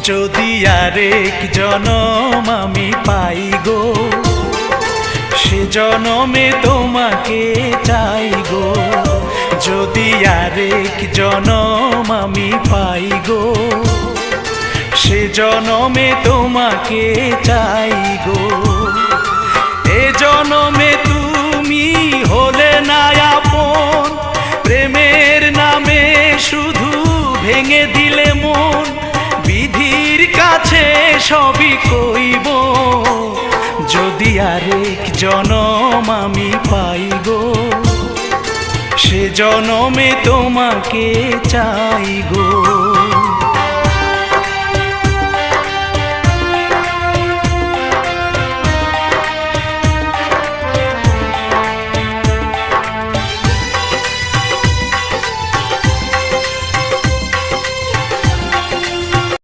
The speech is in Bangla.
যদি আরেক জনম আমি পাই গো, সে জনমে তোমাকে চাই গো। যদি আরেক জনম আমি পাই গো, সে জনমে তোমাকে চাই গো। এ জনমে তুমি হলে না আপন, প্রেমের নামে শুধু ভেঙে দিলে মন। বিধির কাছে সবই কইব, যদি আরেক জনম আমি পাই গো, সে জনমে তোমাকে চাই গো।